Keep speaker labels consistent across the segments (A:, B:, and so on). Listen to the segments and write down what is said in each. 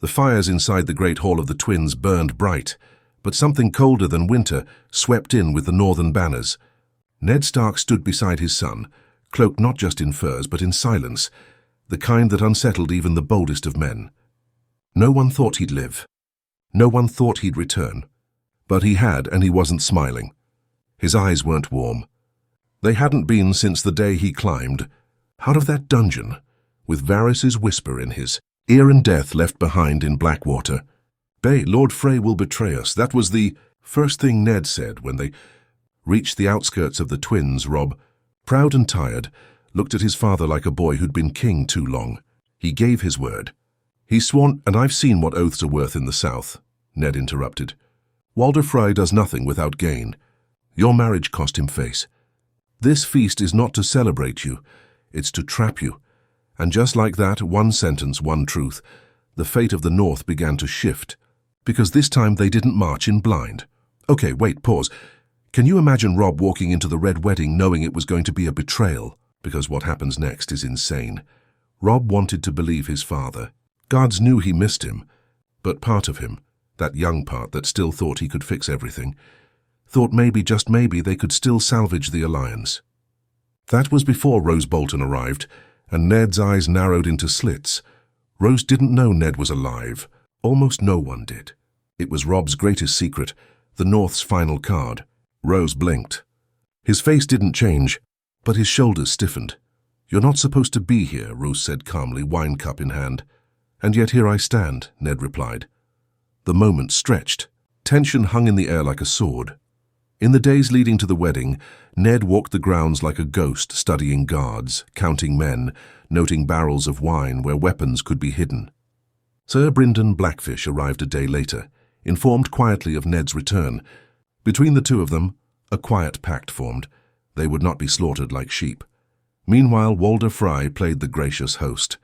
A: The fires inside the great hall of the twins burned bright, but something colder than winter swept in with the northern banners. Ned Stark stood beside his son, cloaked not just in furs but in silence, the kind that unsettled even the boldest of men. No one thought he'd live. No one thought he'd return. But he had, and he wasn't smiling. His eyes weren't warm. They hadn't been since the day he climbed out of that dungeon, with Varys's whisper in his ear and death left behind in Blackwater. "Bay, Lord Frey will betray us." That was the first thing Ned said when they reached the outskirts of the twins. Robb, proud and tired, looked at his father like a boy who'd been king too long. He gave his word. He's sworn, and I've seen what oaths are worth in the south, Ned interrupted. Walder Frey does nothing without gain. Your marriage cost him face. This feast is not to celebrate you, it's to trap you. And just like that, one sentence, one truth, the fate of the North began to shift. Because this time they didn't march in blind. Okay, wait, pause. Can you imagine Robb walking into the Red Wedding knowing it was going to be a betrayal? Because what happens next is insane. Robb wanted to believe his father. Guards knew he missed him. But part of him, that young part that still thought he could fix everything, thought maybe, just maybe, they could still salvage the alliance. That was before Rose Bolton arrived, and Ned's eyes narrowed into slits. Rose didn't know Ned was alive. Almost no one did. It was Robb's greatest secret, the North's final card. Rose blinked. His face didn't change, but his shoulders stiffened. "You're not supposed to be here," Rose said calmly, wine cup in hand. "And yet here I stand," Ned replied. The moment stretched. Tension hung in the air like a sword. In the days leading to the wedding, Ned walked the grounds like a ghost, studying guards, counting men, noting barrels of wine where weapons could be hidden. Sir Brynden Blackfish arrived a day later, informed quietly of Ned's return. Between the two of them, a quiet pact formed. They would not be slaughtered like sheep. Meanwhile, Walder Frey played the gracious host.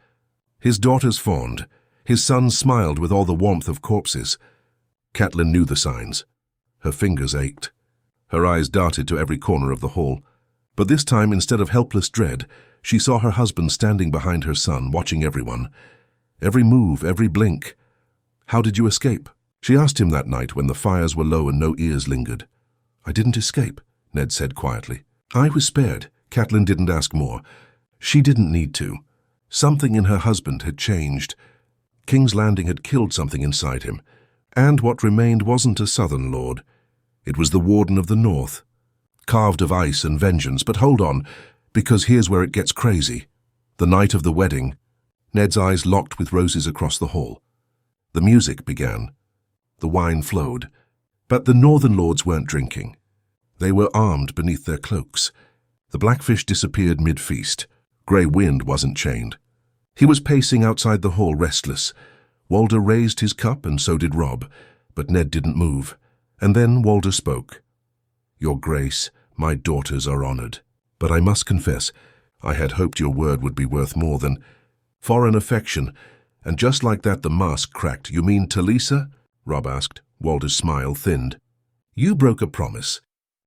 A: His daughters fawned. His sons smiled with all the warmth of corpses. Catelyn knew the signs. Her fingers ached. Her eyes darted to every corner of the hall. But this time, instead of helpless dread, she saw her husband standing behind her son, watching everyone. Every move, every blink. "How did you escape?" She asked him that night when the fires were low and no ears lingered. "I didn't escape," Ned said quietly. "I was spared." Catelyn didn't ask more. She didn't need to. Something in her husband had changed. King's Landing had killed something inside him. And what remained wasn't a southern lord. It was the Warden of the North, carved of ice and vengeance. But hold on, because here's where it gets crazy. The night of the wedding, Ned's eyes locked with Rose's across the hall. The music began. The wine flowed. But the northern lords weren't drinking. They were armed beneath their cloaks. The Blackfish disappeared mid-feast. Grey Wind wasn't chained. He was pacing outside the hall, restless. Walder raised his cup, and so did Robb, but Ned didn't move. And then Walder spoke. "Your Grace, my daughters are honored. But I must confess, I had hoped your word would be worth more than foreign affection." And just like that, the mask cracked. "You mean Talisa?" Robb asked. Walder's smile thinned. "You broke a promise,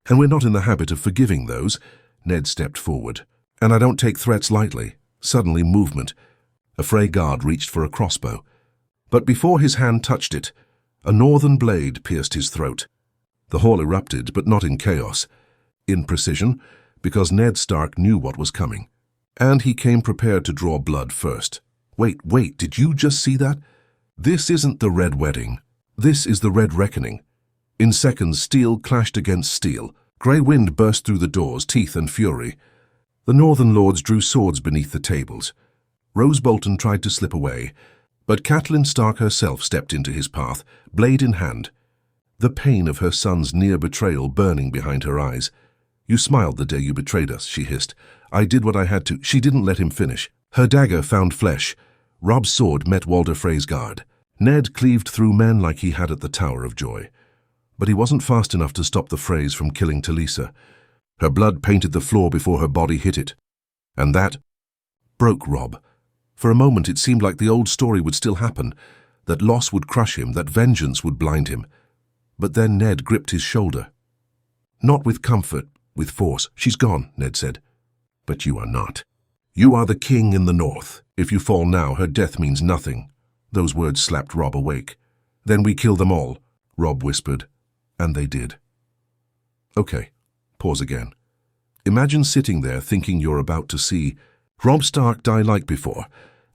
A: and we're not in the habit of forgiving those." Ned stepped forward. "And I don't take threats lightly." Suddenly, movement. A Frey guard reached for a crossbow. But before his hand touched it, a northern blade pierced his throat. The hall erupted, but not in chaos. In precision, because Ned Stark knew what was coming. And he came prepared to draw blood first. Wait, did you just see that? This isn't the Red Wedding. This is the Red Reckoning. In seconds, steel clashed against steel. Grey Wind burst through the doors, teeth and fury. The northern lords drew swords beneath the tables. Rose Bolton tried to slip away, but Catelyn Stark herself stepped into his path, blade in hand. The pain of her son's near betrayal burning behind her eyes. "You smiled the day you betrayed us," she hissed. "I did what I had to." She didn't let him finish. Her dagger found flesh. Robb's sword met Walder Frey's guard. Ned cleaved through men like he had at the Tower of Joy. But he wasn't fast enough to stop the Freys from killing Talisa. Her blood painted the floor before her body hit it. And that broke Robb. For a moment it seemed like the old story would still happen, that loss would crush him, that vengeance would blind him. But then Ned gripped his shoulder. "Not with comfort, with force." "She's gone," Ned said. "But you are not. You are the king in the north. If you fall now, her death means nothing. Those words slapped Rob awake. Then we kill them all, Rob whispered. And they did. Okay, pause again. Imagine sitting there thinking you're about to see Robb Stark die like before,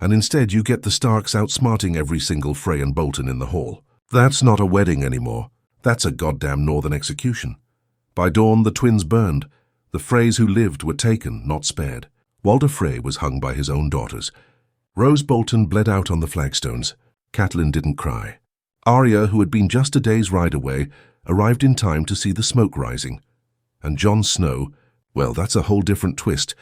A: and instead you get the Starks outsmarting every single Frey and Bolton in the hall. That's not a wedding anymore. That's a goddamn northern execution. By dawn, the twins burned. The Freys who lived were taken, not spared. Walder Frey was hung by his own daughters. Rose Bolton bled out on the flagstones. Catelyn didn't cry. Arya, who had been just a day's ride away, arrived in time to see the smoke rising. And Jon Snow, well, that's a whole different twist,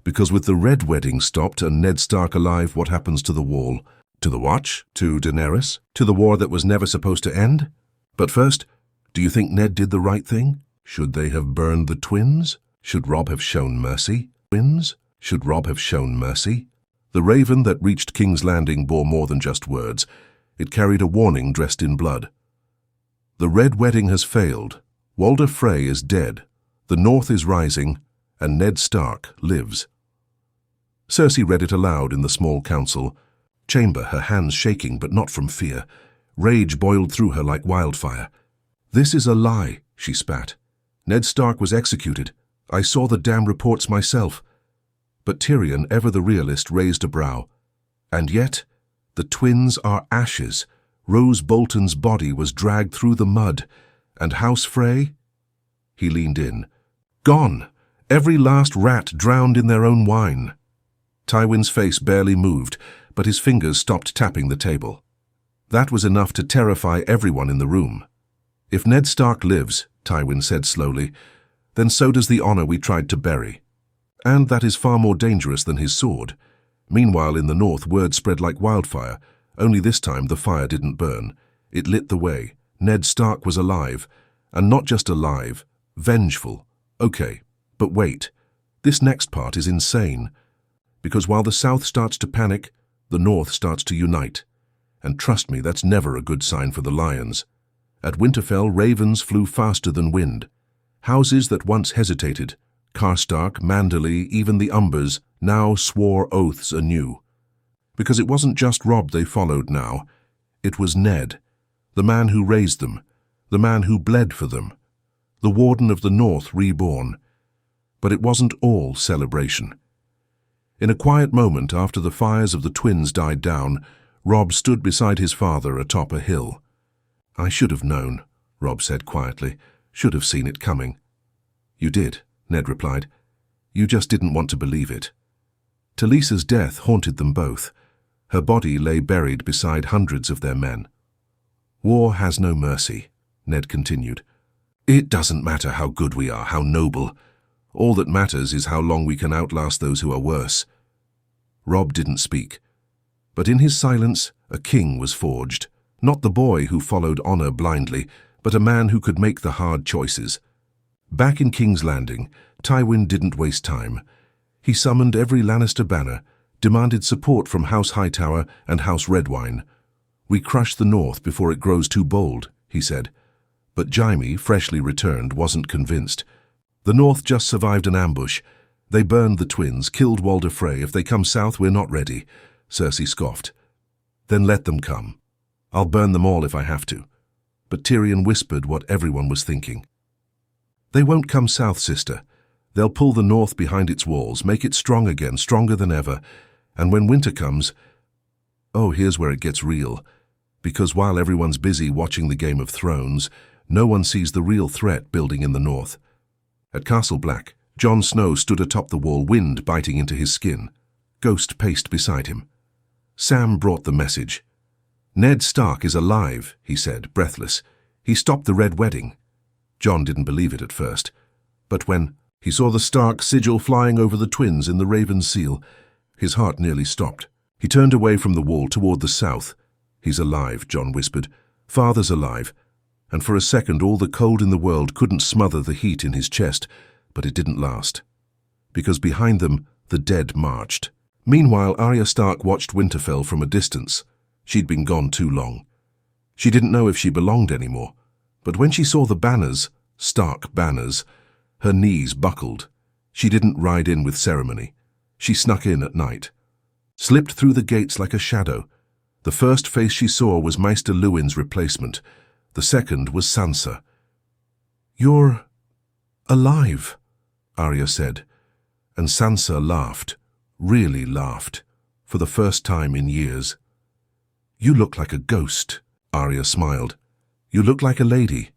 A: because with the Red Wedding stopped and Ned Stark alive, what happens to the Wall? To the Watch? To Daenerys? To the war that was never supposed to end? But first, do you think Ned did the right thing? Should they have burned the twins? Should Robb have shown mercy? Twins? Should Robb have shown mercy? The raven that reached King's Landing bore more than just words. It carried a warning dressed in blood. The Red Wedding has failed. Walder Frey is dead. The North is rising, and Ned Stark lives. Cersei read it aloud in the small council chamber, her hands shaking, but not from fear. Rage boiled through her like wildfire. This is a lie, she spat. Ned Stark was executed. I saw the damn reports myself. But Tyrion, ever the realist, raised a brow. And yet, the twins are ashes. Rose Bolton's body was dragged through the mud. And House Frey? He leaned in. Gone. Every last rat drowned in their own wine. Tywin's face barely moved, but his fingers stopped tapping the table. That was enough to terrify everyone in the room. If Ned Stark lives, Tywin said slowly, then so does the honor we tried to bury. And that is far more dangerous than his sword. Meanwhile, in the north, word spread like wildfire. Only this time the fire didn't burn. It lit the way. Ned Stark was alive. And not just alive, vengeful. Okay, but wait. This next part is insane. Because while the south starts to panic, the north starts to unite. And trust me, that's never a good sign for the lions. At Winterfell, ravens flew faster than wind. Houses that once hesitated, Karstark, Manderley, even the Umbers, now swore oaths anew. Because it wasn't just Robb they followed now. It was Ned, the man who raised them, the man who bled for them, the Warden of the North reborn. But it wasn't all celebration. In a quiet moment after the fires of the twins died down, Robb stood beside his father atop a hill. I should have known, Robb said quietly, should have seen it coming. You did, Ned replied. You just didn't want to believe it. Talisa's death haunted them both. Her body lay buried beside hundreds of their men. War has no mercy, Ned continued. It doesn't matter how good we are, how noble. All that matters is how long we can outlast those who are worse. Robb didn't speak. But in his silence, a king was forged. Not the boy who followed honor blindly, but a man who could make the hard choices. Back in King's Landing, Tywin didn't waste time. He summoned every Lannister banner, demanded support from House Hightower and House Redwyne. We crush the North before it grows too bold, he said. But Jaime, freshly returned, wasn't convinced. The North just survived an ambush. They burned the twins, killed Walder Frey. If they come south, we're not ready, Cersei scoffed. Then let them come. I'll burn them all if I have to. But Tyrion whispered what everyone was thinking. They won't come south, sister. They'll pull the North behind its walls, make it strong again, stronger than ever. And when winter comes... Oh, here's where it gets real. Because while everyone's busy watching the Game of Thrones, no one sees the real threat building in the north. At Castle Black, Jon Snow stood atop the wall, wind biting into his skin. Ghost paced beside him. Sam brought the message. Ned Stark is alive, he said, breathless. He stopped the Red Wedding. Jon didn't believe it at first. But when he saw the Stark sigil flying over the twins in the Raven's seal, his heart nearly stopped. He turned away from the wall toward the south. He's alive, Jon whispered. Father's alive. And for a second all the cold in the world couldn't smother the heat in his chest, but it didn't last. Because behind them, the dead marched. Meanwhile, Arya Stark watched Winterfell from a distance. She'd been gone too long. She didn't know if she belonged anymore. But when she saw the banners, Stark banners, her knees buckled. She didn't ride in with ceremony. She snuck in at night. Slipped through the gates like a shadow. The first face she saw was Maester Luwin's replacement. The second was Sansa. "You're alive," Arya said, and Sansa laughed, really laughed, for the first time in years. "You look like a ghost," Arya smiled. "You look like a lady.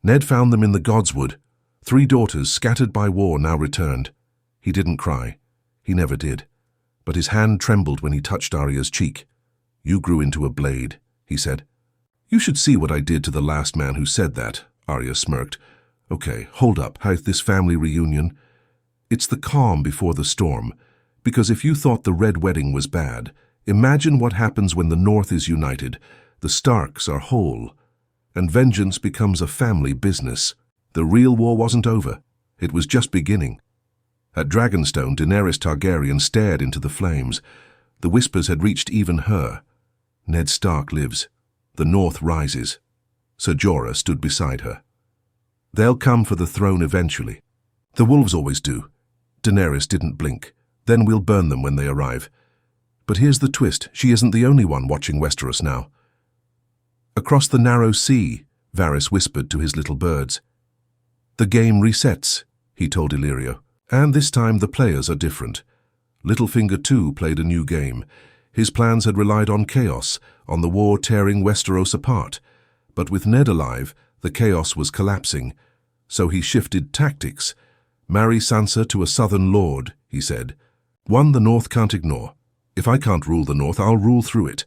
A: Ned found them in the Godswood. 3 daughters scattered by war now returned." He didn't cry. He never did. But his hand trembled when he touched Arya's cheek. "You grew into a blade," he said. "You should see what I did to the last man who said that," Arya smirked. "Okay, hold up. How's this family reunion? It's the calm before the storm. Because if you thought the Red Wedding was bad, imagine what happens when the North is united. The Starks are whole. And vengeance becomes a family business. The real war wasn't over. It was just beginning." At Dragonstone, Daenerys Targaryen stared into the flames. The whispers had reached even her. "Ned Stark lives. The North rises." Ser Jorah stood beside her. "They'll come for the throne eventually. The wolves always do." Daenerys didn't blink. "Then we'll burn them when they arrive." But here's the twist. She isn't the only one watching Westeros now. "Across the narrow sea," Varys whispered to his little birds. "The game resets," he told Illyrio. "And this time the players are different." Littlefinger too played a new game. His plans had relied on chaos, on the war tearing Westeros apart. But with Ned alive, the chaos was collapsing. So he shifted tactics. "Marry Sansa to a southern lord," he said. "One the North can't ignore. If I can't rule the North, I'll rule through it."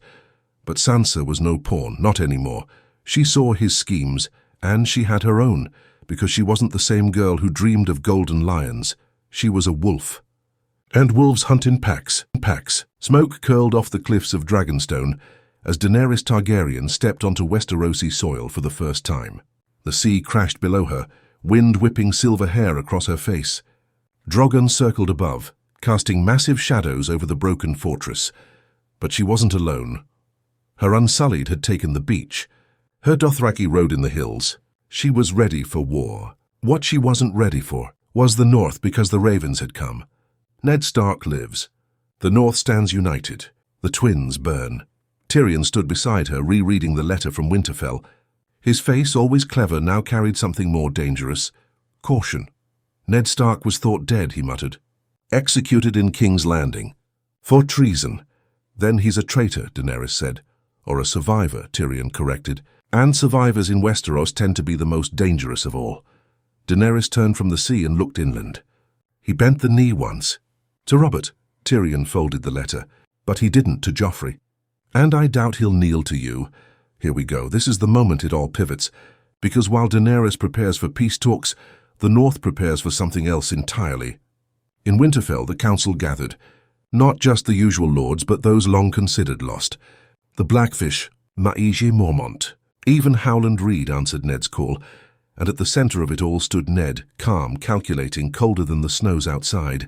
A: But Sansa was no pawn, not anymore. She saw his schemes, and she had her own, because she wasn't the same girl who dreamed of golden lions. She was a wolf. And wolves hunt in packs. Smoke curled off the cliffs of Dragonstone as Daenerys Targaryen stepped onto Westerosi soil for the first time. The sea crashed below her, wind whipping silver hair across her face. Drogon circled above, casting massive shadows over the broken fortress. But she wasn't alone. Her Unsullied had taken the beach. Her Dothraki rode in the hills. She was ready for war. What she wasn't ready for was the North, because the Ravens had come. Ned Stark lives. The North stands united. The twins burn. Tyrion stood beside her, rereading the letter from Winterfell. His face, always clever, now carried something more dangerous. Caution. "Ned Stark was thought dead," he muttered. "Executed in King's Landing. For treason." "Then he's a traitor," Daenerys said. "Or a survivor," Tyrion corrected. "And survivors in Westeros tend to be the most dangerous of all." Daenerys turned from the sea and looked inland. "He bent the knee once." "To Robert," Tyrion folded the letter. "But he didn't to Joffrey. And I doubt he'll kneel to you." Here we go. This is the moment it all pivots. Because while Daenerys prepares for peace talks, the North prepares for something else entirely. In Winterfell, the council gathered. Not just the usual lords, but those long considered lost. The Blackfish, Maege Mormont. Even Howland Reed answered Ned's call. And at the center of it all stood Ned, calm, calculating, colder than the snows outside.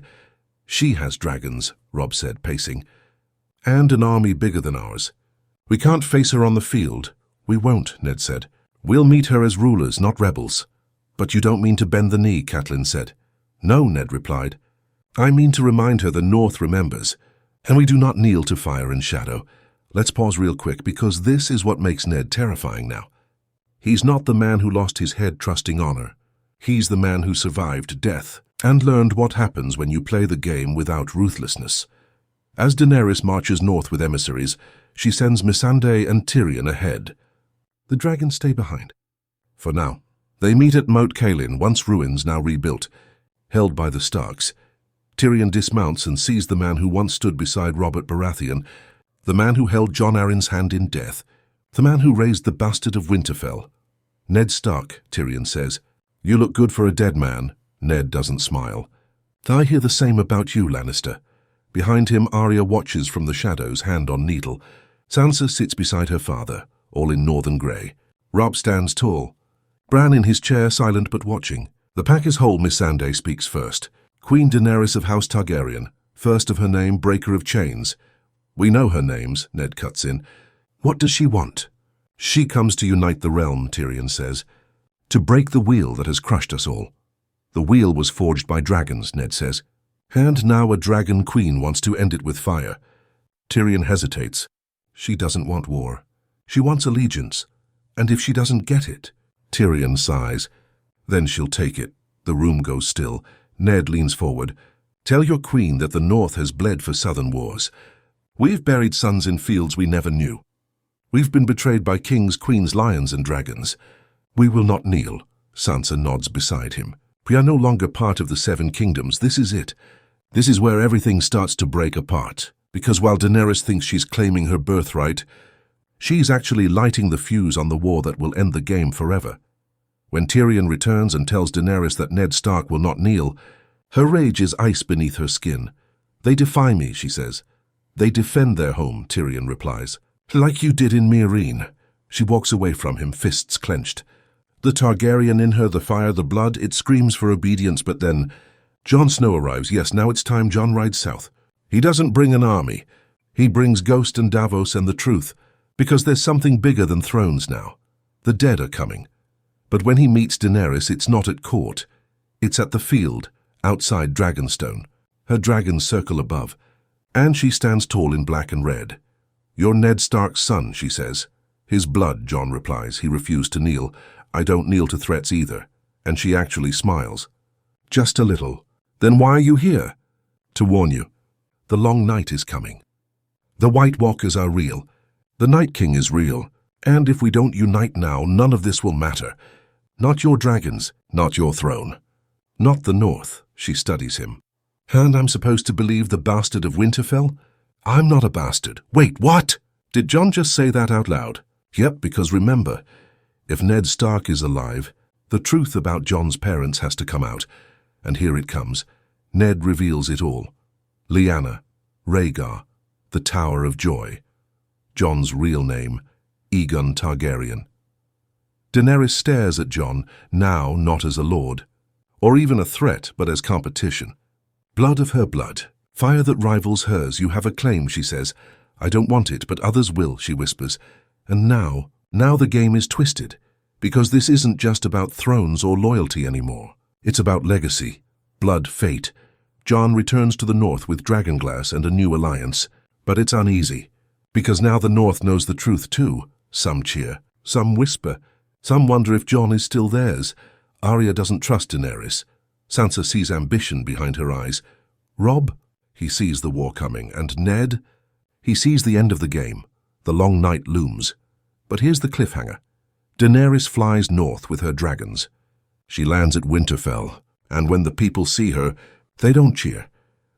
A: "She has dragons," Robb said, pacing. "And an army bigger than ours. We can't face her on the field." "We won't," Ned said. "We'll meet her as rulers, not rebels." "But you don't mean to bend the knee," Catelyn said. "No," Ned replied. "I mean to remind her the North remembers. And we do not kneel to fire and shadow." Let's pause real quick, because this is what makes Ned terrifying now. He's not the man who lost his head trusting honor. He's the man who survived death and learned what happens when you play the game without ruthlessness. As Daenerys marches north with emissaries, she sends Missandei and Tyrion ahead. The dragons stay behind. For now. They meet at Moat Cailin, once ruins, now rebuilt, held by the Starks. Tyrion dismounts and sees the man who once stood beside Robert Baratheon, the man who held Jon Arryn's hand in death, the man who raised the bastard of Winterfell. "Ned Stark," Tyrion says. "You look good for a dead man." Ned doesn't smile. "I hear the same about you, Lannister." Behind him, Arya watches from the shadows, hand on needle. Sansa sits beside her father, all in northern grey. Robb stands tall. Bran in his chair, silent but watching. The pack is whole. Missandei speaks first. "Queen Daenerys of House Targaryen, first of her name, breaker of chains." "We know her names," Ned cuts in. "What does she want?" "She comes to unite the realm," Tyrion says. "To break the wheel that has crushed us all." "The wheel was forged by dragons," Ned says. "And now a dragon queen wants to end it with fire." Tyrion hesitates. She doesn't want war. She wants allegiance. And if she doesn't get it, Tyrion sighs. Then she'll take it. The room goes still. Ned leans forward. Tell your queen that the North has bled for southern wars. We've buried sons in fields we never knew. We've been betrayed by kings, queens, lions, and dragons. We will not kneel. Sansa nods beside him. We are no longer part of the Seven Kingdoms. This is it. This is where everything starts to break apart. Because while Daenerys thinks she's claiming her birthright, she's actually lighting the fuse on the war that will end the game forever. When Tyrion returns and tells Daenerys that Ned Stark will not kneel, her rage is ice beneath her skin. They defy me, she says. They defend their home, Tyrion replies. Like you did in Meereen. She walks away from him, fists clenched. The Targaryen in her, the fire, the blood, it screams for obedience, but then Jon Snow arrives. Yes, now it's time Jon rides south. He doesn't bring an army. He brings Ghost and Davos and the truth, because there's something bigger than thrones now. The dead are coming. But when he meets Daenerys, it's not at court. It's at the field, outside Dragonstone. Her dragons circle above, and she stands tall in black and red. You're Ned Stark's son, she says. His blood, Jon replies. He refused to kneel. I don't kneel to threats either. And she actually smiles. Just a little. Then why are you here? To warn you. The long night is coming. The White Walkers are real. The Night King is real. And if we don't unite now, none of this will matter. Not your dragons, not your throne. Not the North, she studies him. And I'm supposed to believe the bastard of Winterfell? I'm not a bastard. Wait, what? Did Jon just say that out loud? Yep, because remember, if Ned Stark is alive, the truth about Jon's parents has to come out. And here it comes. Ned reveals it all. Lyanna, Rhaegar, the Tower of Joy. Jon's real name, Aegon Targaryen. Daenerys stares at Jon, now not as a lord, or even a threat, but as competition. Blood of her blood, fire that rivals hers, you have a claim, she says. I don't want it, but others will, she whispers. And now the game is twisted, because this isn't just about thrones or loyalty anymore. It's about legacy, blood, fate. Jon returns to the North with Dragonglass and a new alliance, but it's uneasy, because now the North knows the truth too. Some cheer, some whisper, some wonder if Jon is still theirs. Arya doesn't trust Daenerys. Sansa sees ambition behind her eyes. Robb, he sees the war coming, and Ned, he sees the end of the game. The long night looms. But here's the cliffhanger. Daenerys flies north with her dragons. She lands at Winterfell, and when the people see her, they don't cheer.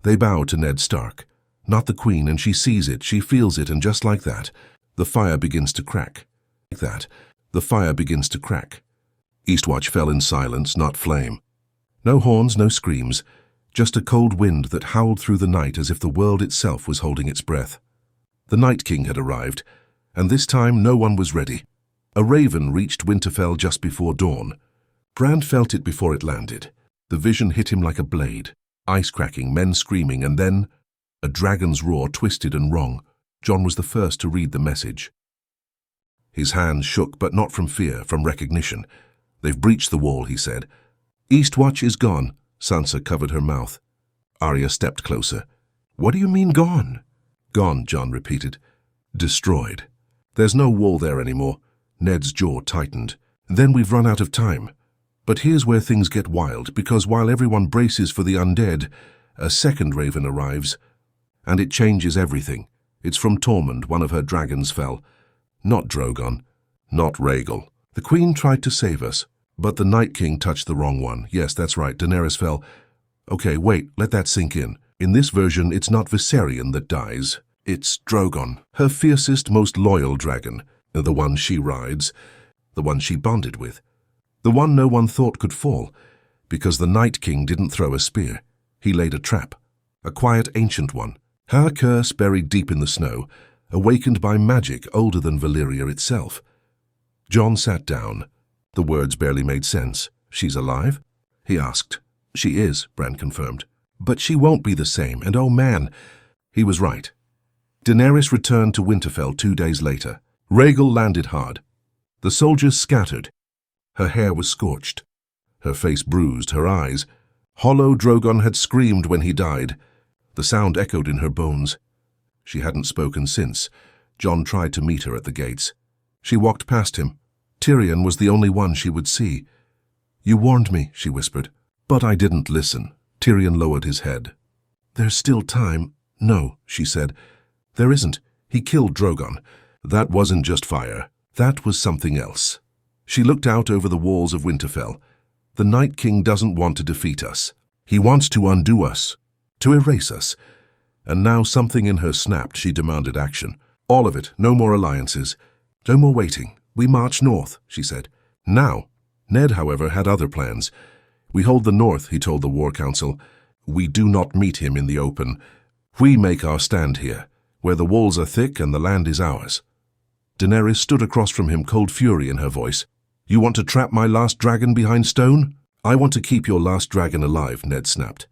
A: They bow to Ned Stark, not the queen, and she sees it, she feels it, and just like that, the fire begins to crack. Like that, the fire begins to crack. Eastwatch fell in silence, not flame. No horns, no screams, just a cold wind that howled through the night as if the world itself was holding its breath. The Night King had arrived, and this time no one was ready. A raven reached Winterfell just before dawn. Bran felt it before it landed. The vision hit him like a blade. Ice cracking, men screaming, and then a dragon's roar, twisted and wrong. Jon was the first to read the message. His hands shook, but not from fear, from recognition. They've breached the wall, he said. Eastwatch is gone. Sansa covered her mouth. Arya stepped closer. What do you mean gone? Gone, Jon repeated. Destroyed. There's no wall there anymore. Ned's jaw tightened. Then we've run out of time. But here's where things get wild, because while everyone braces for the undead, a second raven arrives, and it changes everything. It's from Tormund, one of her dragons fell. Not Drogon, not Rhaegal. The queen tried to save us, but the Night King touched the wrong one. Yes, that's right, Daenerys fell. Okay, wait, let that sink in. In this version, it's not Viserion that dies. It's Drogon, her fiercest, most loyal dragon, the one she rides, the one she bonded with, the one no one thought could fall, because the Night King didn't throw a spear. He laid a trap, a quiet ancient one, her curse buried deep in the snow, awakened by magic older than Valyria itself. Jon sat down. The words barely made sense. She's alive? He asked. She is, Bran confirmed. But she won't be the same, and oh man, he was right. Daenerys returned to Winterfell 2 days later. Rhaegal landed hard. The soldiers scattered. Her hair was scorched. Her face bruised, her eyes. Hollow Drogon had screamed when he died. The sound echoed in her bones. She hadn't spoken since. Jon tried to meet her at the gates. She walked past him. Tyrion was the only one she would see. "You warned me," she whispered. "But I didn't listen." Tyrion lowered his head. "There's still time." "No," she said. "There isn't. He killed Drogon. That wasn't just fire. That was something else." She looked out over the walls of Winterfell. "The Night King doesn't want to defeat us. He wants to undo us, to erase us." And now something in her snapped. She demanded action. All of it. No more alliances. No more waiting. "We march north," she said. Now. Ned, however, had other plans. "We hold the north," he told the War Council. "We do not meet him in the open. We make our stand here, where the walls are thick and the land is ours." Daenerys stood across from him, cold fury in her voice. "You want to trap my last dragon behind stone?" "I want to keep your last dragon alive," Ned snapped.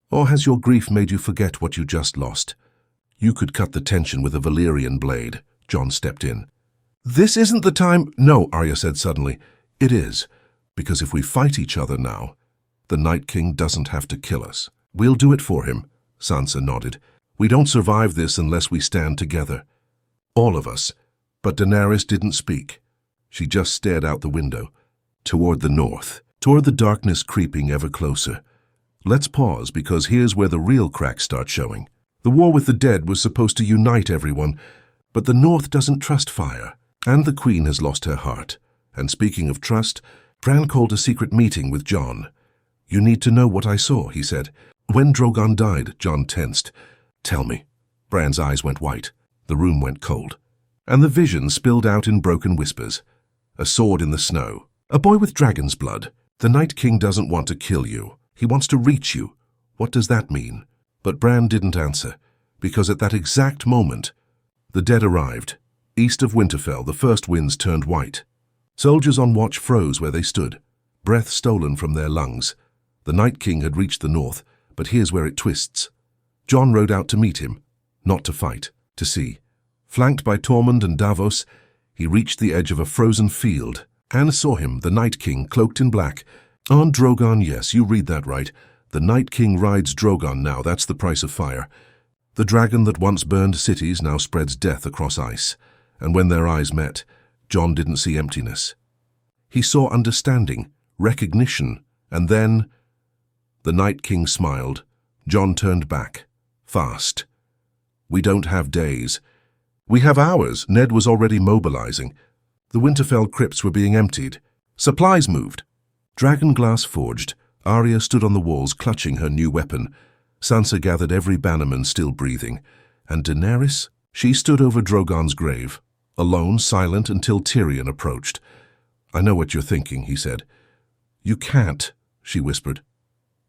A: "Or has your grief made you forget what you just lost?" "You could cut the tension with a Valyrian blade," Jon stepped in. "This isn't the time—" "No," Arya said suddenly. "It is. Because if we fight each other now, the Night King doesn't have to kill us. We'll do it for him." Sansa nodded. "We don't survive this unless we stand together. All of us." But Daenerys didn't speak. She just stared out the window, toward the north, toward the darkness creeping ever closer. Let's pause, because here's where the real cracks start showing. The war with the dead was supposed to unite everyone, but the North doesn't trust fire, and the Queen has lost her heart. And speaking of trust, Bran called a secret meeting with Jon. "You need to know what I saw," he said. "When Drogon died," Jon tensed. "Tell me." Bran's eyes went white. The room went cold. And the vision spilled out in broken whispers. "A sword in the snow. A boy with dragon's blood. The Night King doesn't want to kill you. He wants to reach you. What does that mean?" But Bran didn't answer, because at that exact moment, the dead arrived. East of Winterfell, the first winds turned white. Soldiers on watch froze where they stood, breath stolen from their lungs. The Night King had reached the north, but here's where it twists. Jon rode out to meet him, not to fight, to see. Flanked by Tormund and Davos, he reached the edge of a frozen field. Anne saw him, the Night King, cloaked in black. On Drogon, yes, you read that right. The Night King rides Drogon now, that's the price of fire. The dragon that once burned cities now spreads death across ice. And when their eyes met, Jon didn't see emptiness. He saw understanding, recognition, and then... The Night King smiled. Jon turned back. Fast. "We don't have days. We have hours." Ned was already mobilizing. The Winterfell crypts were being emptied. Supplies moved. Dragon glass forged. Arya stood on the walls, clutching her new weapon. Sansa gathered every bannerman still breathing. And Daenerys? She stood over Drogon's grave, alone, silent, until Tyrion approached. "I know what you're thinking," he said. "You can't," she whispered.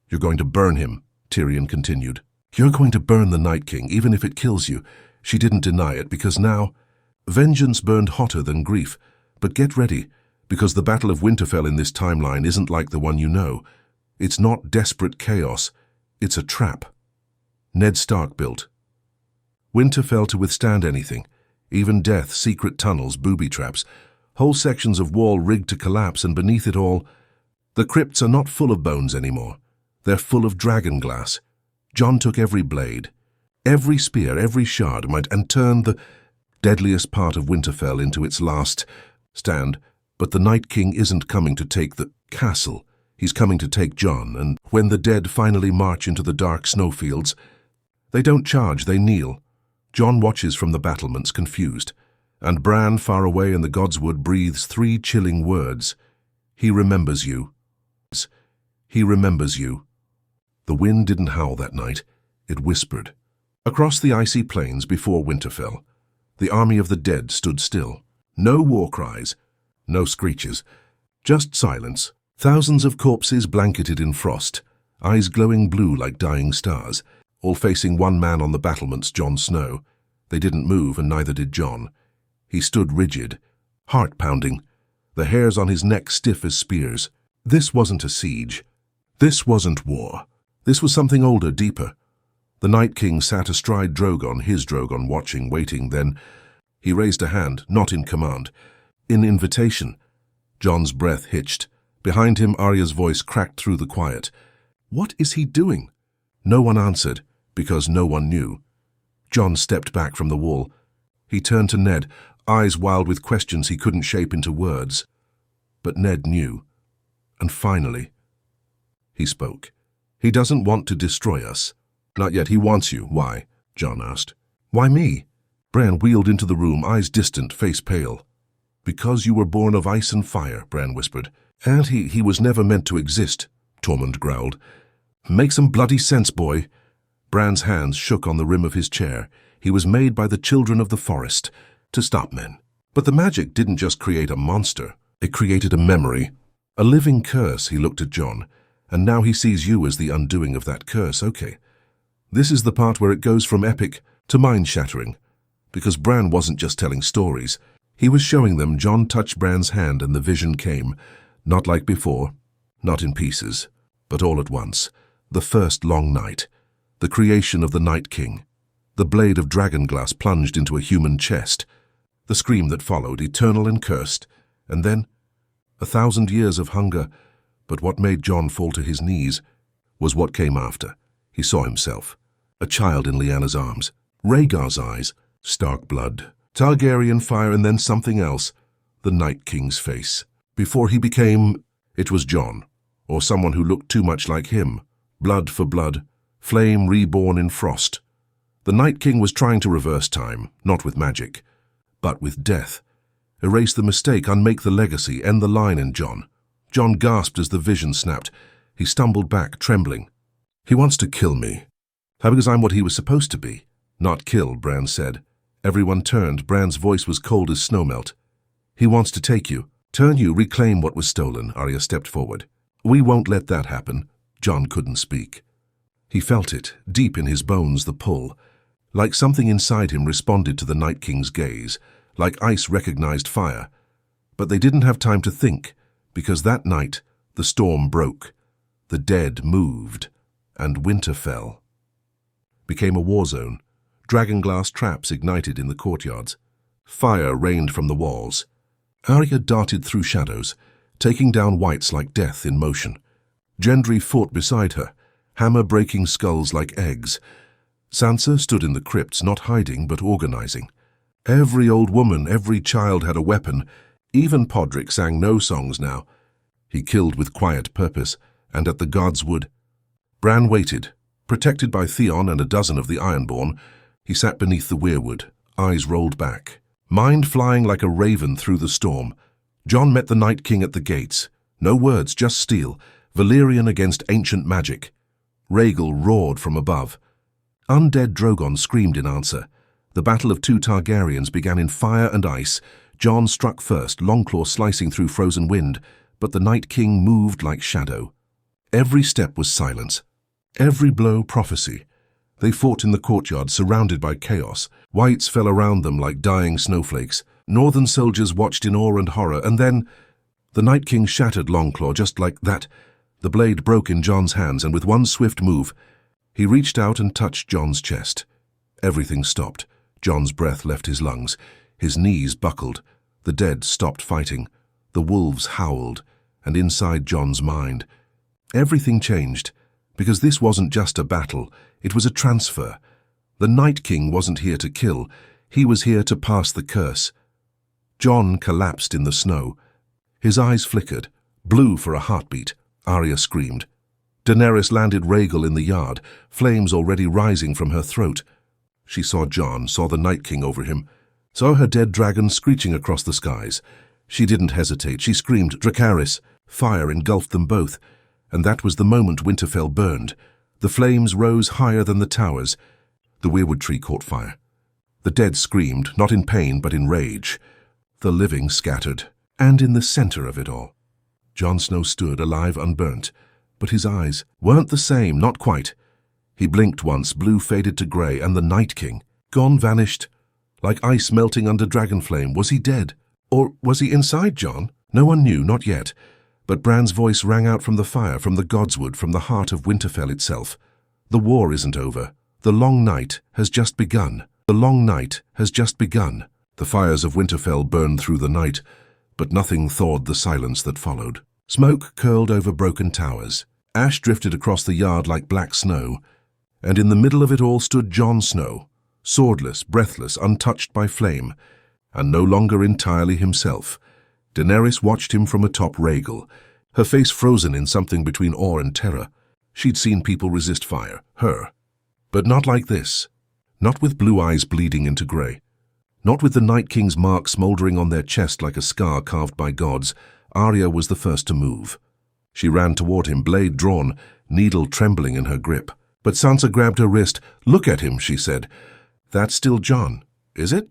A: "You're going to burn him," Tyrion continued. "You're going to burn the Night King, even if it kills you." She didn't deny it, because now vengeance burned hotter than grief. But get ready, because the Battle of Winterfell in this timeline isn't like the one you know. It's not desperate chaos. It's a trap. Ned Stark built. Winterfell to withstand anything, even death, secret tunnels, booby traps, whole sections of wall rigged to collapse, and beneath it all, the crypts are not full of bones anymore. They're full of dragon glass. Jon took every blade, every spear, every shard, and turned the deadliest part of Winterfell into its last stand. But the Night King isn't coming to take the castle. He's coming to take Jon, and when the dead finally march into the dark snowfields, they don't charge, they kneel. Jon watches from the battlements, confused, and Bran, far away in the Godswood, breathes 3 chilling words. "He remembers you. He remembers you." The wind didn't howl that night. It whispered. Across the icy plains before Winterfell, the army of the dead stood still. No war cries, no screeches, just silence. Thousands of corpses blanketed in frost, eyes glowing blue like dying stars, all facing one man on the battlements, Jon Snow. They didn't move, and neither did Jon. He stood rigid, heart pounding, the hairs on his neck stiff as spears. This wasn't a siege. This wasn't war. This was something older, deeper. The Night King sat astride Drogon, his Drogon, watching, waiting. Then he raised a hand, not in command, in invitation. Jon's breath hitched. Behind him, Arya's voice cracked through the quiet. "What is he doing?" No one answered, because no one knew. Jon stepped back from the wall. He turned to Ned, eyes wild with questions he couldn't shape into words. But Ned knew. And finally, he spoke. "He doesn't want to destroy us." "Not yet, he wants you." "Why?" Jon asked. "Why me?" Bran wheeled into the room, eyes distant, face pale. "Because you were born of ice and fire," Bran whispered. "And he was never meant to exist," Tormund growled. "Make some bloody sense, boy." Bran's hands shook on the rim of his chair. He was made by the children of the forest to stop men. But the magic didn't just create a monster. It created a memory. A living curse. He looked at Jon. "And now he sees you as the undoing of that curse. Okay. This is the part where it goes from epic to mind-shattering. Because Bran wasn't just telling stories. He was showing them. Jon touched Bran's hand and the vision came. Not like before. Not in pieces. But all at once. The first long night. The creation of the Night King. The blade of dragonglass plunged into a human chest. The scream that followed, eternal and cursed. And then 1,000 years of hunger. But what made Jon fall to his knees was what came after. He saw himself. A child in Lyanna's arms. Rhaegar's eyes. Stark blood. Targaryen fire, and then something else. The Night King's face. Before he became... It was Jon. Or someone who looked too much like him. Blood for blood. Flame reborn in frost. The Night King was trying to reverse time, not with magic, but with death. Erase the mistake, unmake the legacy, end the line in Jon. Jon gasped as the vision snapped. He stumbled back, trembling. "He wants to kill me. How, because I'm what he was supposed to be?" "Not kill," Bran said. Everyone turned. Bran's voice was cold as snowmelt. "He wants to take you. Turn you, reclaim what was stolen." Arya stepped forward. "We won't let that happen." Jon couldn't speak. He felt it, deep in his bones, the pull. Like something inside him responded to the Night King's gaze, like ice recognized fire. But they didn't have time to think, because that night the storm broke. The dead moved, and winter fell. Became a war zone. Dragonglass traps ignited in the courtyards. Fire rained from the walls. Arya darted through shadows, taking down whites like death in motion. Gendry fought beside her, hammer breaking skulls like eggs. Sansa stood in the crypts, not hiding but organizing. Every old woman, every child had a weapon. Even Podrick sang no songs now. He killed with quiet purpose, and at the God's Wood. Bran waited. Protected by Theon and a dozen of the Ironborn, he sat beneath the weirwood, eyes rolled back, mind flying like a raven through the storm. Jon met the Night King at the gates. No words, just steel. Valyrian against ancient magic. Rhaegal roared from above. Undead Drogon screamed in answer. The battle of two Targaryens began in fire and ice. Jon struck first, Longclaw slicing through frozen wind, but the Night King moved like shadow. Every step was silence. Every blow prophecy. They fought in the courtyard, surrounded by chaos. Whites fell around them like dying snowflakes. Northern soldiers watched in awe and horror, and then the Night King shattered Longclaw just like that. The blade broke in Jon's hands, and with one swift move, he reached out and touched Jon's chest. Everything stopped. Jon's breath left his lungs. His knees buckled. The dead stopped fighting. The wolves howled, and inside Jon's mind, everything changed, because this wasn't just a battle, it was a transfer. The Night King wasn't here to kill, he was here to pass the curse. Jon collapsed in the snow. His eyes flickered, blue for a heartbeat. Arya screamed. Daenerys landed Rhaegal in the yard, flames already rising from her throat. She saw Jon, saw the Night King over him, saw her dead dragon screeching across the skies. She didn't hesitate. She screamed, "Dracarys!" Fire engulfed them both, and that was the moment Winterfell burned. The flames rose higher than the towers. The weirwood tree caught fire. The dead screamed, not in pain but in rage. The living scattered, and in the center of it all, Jon Snow stood, alive, unburnt, but his eyes weren't the same, not quite. He blinked once, blue faded to grey, and the Night King, gone, vanished, like ice melting under dragonflame. Was he dead? Or was he inside Jon? No one knew, not yet. But Bran's voice rang out from the fire, from the Godswood, from the heart of Winterfell itself. The war isn't over. The long night has just begun. The long night has just begun. The fires of Winterfell burned through the night, but nothing thawed the silence that followed. Smoke curled over broken towers. Ash drifted across the yard like black snow, and in the middle of it all stood Jon Snow, swordless, breathless, untouched by flame, and no longer entirely himself. Daenerys watched him from atop Rhaegal, her face frozen in something between awe and terror. She'd seen people resist fire, her. But not like this. Not with blue eyes bleeding into grey. Not with the Night King's mark smouldering on their chest like a scar carved by gods. Arya was the first to move. She ran toward him, blade drawn, needle trembling in her grip. But Sansa grabbed her wrist. "Look at him," she said. "That's still Jon, is it?"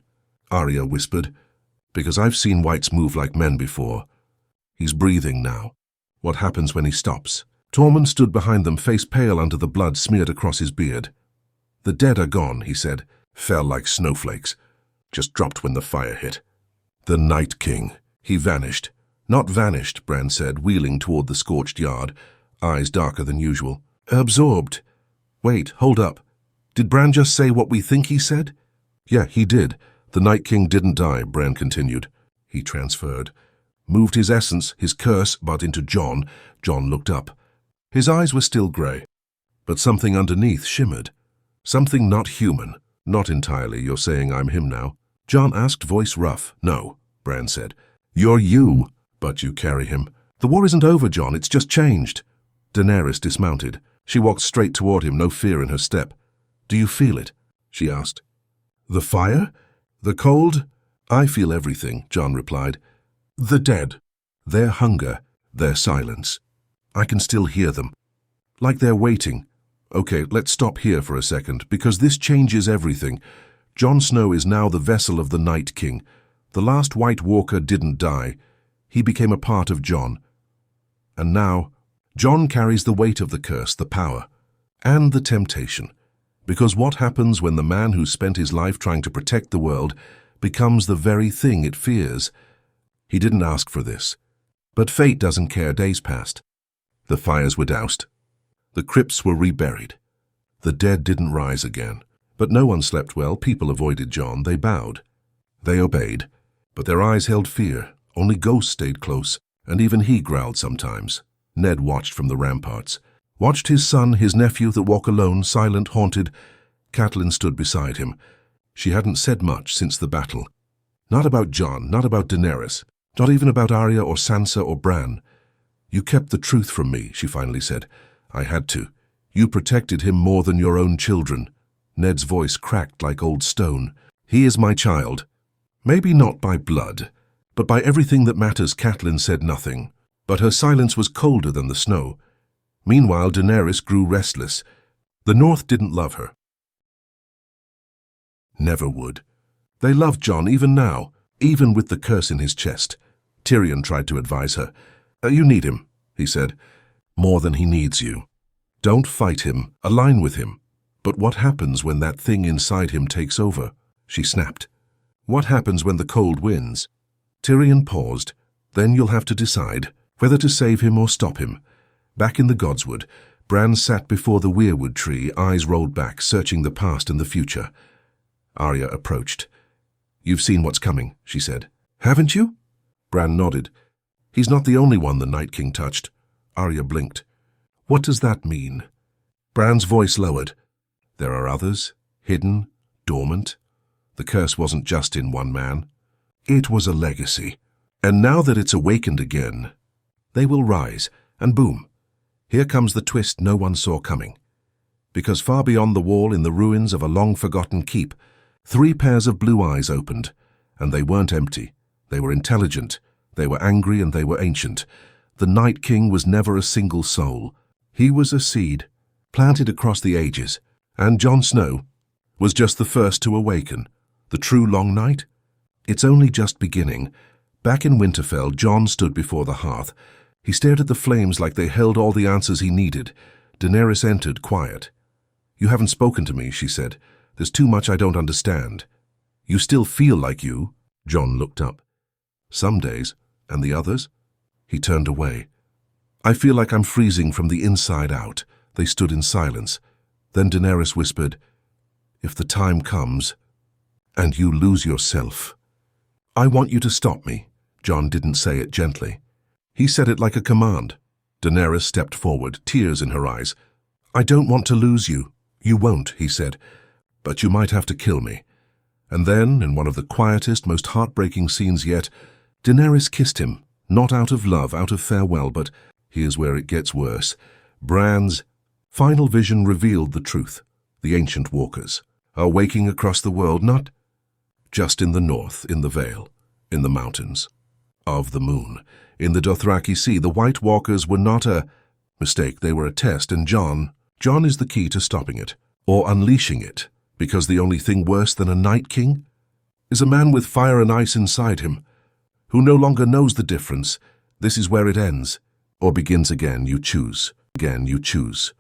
A: Arya whispered. "Because I've seen whites move like men before. He's breathing now. What happens when he stops?" Tormund stood behind them, face pale under the blood smeared across his beard. "The dead are gone," he said. "Fell like snowflakes. Just dropped when the fire hit. The Night King. He vanished." "Not vanished," Bran said, wheeling toward the scorched yard, eyes darker than usual. "Absorbed." "Wait, hold up. Did Bran just say what we think he said?" "Yeah, he did. The Night King didn't die," Bran continued. "He transferred. Moved his essence, his curse, but into Jon." Jon looked up. His eyes were still grey, but something underneath shimmered. Something not human. "Not entirely. You're saying I'm him now?" Jon asked, voice rough. "No," Bran said. "You're you, but you carry him." "The war isn't over, Jon. It's just changed." Daenerys dismounted. She walked straight toward him, no fear in her step. "Do you feel it?" she asked. "The fire? The cold?" "I feel everything," Jon replied. "The dead. Their hunger, their silence. I can still hear them. Like they're waiting. Okay, let's stop here for a second, because this changes everything. Jon Snow is now the vessel of the Night King. The last White Walker didn't die. He became a part of Jon. And now, Jon carries the weight of the curse, the power, and the temptation. Because what happens when the man who spent his life trying to protect the world becomes the very thing it fears? He didn't ask for this. But fate doesn't care. Days passed. The fires were doused. The crypts were reburied. The dead didn't rise again. But no one slept well. People avoided Jon. They bowed. They obeyed. But their eyes held fear. Only ghosts stayed close, and even he growled sometimes. Ned watched from the ramparts. Watched his son, his nephew, that walk alone, silent, haunted. Catelyn stood beside him. She hadn't said much since the battle. Not about Jon, not about Daenerys, not even about Arya or Sansa or Bran. "You kept the truth from me," she finally said. "I had to. You protected him more than your own children." Ned's voice cracked like old stone. "He is my child. Maybe not by blood, but by everything that matters." Catelyn said nothing, but her silence was colder than the snow. Meanwhile, Daenerys grew restless. The North didn't love her. Never would. They loved Jon even now, even with the curse in his chest. Tyrion tried to advise her. "You need him," he said. "More than he needs you. Don't fight him, align with him." "But what happens when that thing inside him takes over?" she snapped. "What happens when the cold wins?" Tyrion paused. "Then you'll have to decide whether to save him or stop him." Back in the Godswood, Bran sat before the weirwood tree, eyes rolled back, searching the past and the future. Arya approached. "You've seen what's coming," she said. "Haven't you?" Bran nodded. "He's not the only one the Night King touched." Arya blinked. "What does that mean?" Bran's voice lowered. "There are others, hidden, dormant. The curse wasn't just in one man. It was a legacy. And now that it's awakened again, they will rise, and boom, here comes the twist no one saw coming. Because far beyond the wall, in the ruins of a long-forgotten keep, 3 pairs of blue eyes opened, and they weren't empty. They were intelligent, they were angry, and they were ancient. The Night King was never a single soul. He was a seed, planted across the ages, and Jon Snow was just the first to awaken. The true long night? It's only just beginning. Back in Winterfell, Jon stood before the hearth. He stared at the flames like they held all the answers he needed. Daenerys entered, quiet. "You haven't spoken to me," she said. "There's too much I don't understand." "You still feel like you?" Jon looked up. "Some days. And the others?" He turned away. "I feel like I'm freezing from the inside out." They stood in silence. Then Daenerys whispered, "If the time comes, and you lose yourself, I want you to stop me." Jon didn't say it gently. He said it like a command. Daenerys stepped forward, tears in her eyes. "I don't want to lose you." "You won't," he said. but you might have to kill me." And then, in one of the quietest, most heartbreaking scenes yet, Daenerys kissed him, not out of love, out of farewell, but here's where it gets worse. Bran's final vision revealed the truth. The ancient walkers are waking across the world, not just in the north, in the Vale, in the mountains of the moon. In the Dothraki Sea, the White Walkers were not a mistake, they were a test, and Jon is the key to stopping it, or unleashing it, because the only thing worse than a Night King is a man with fire and ice inside him, who no longer knows the difference. This is where it ends, or begins again. You choose. Again, you choose.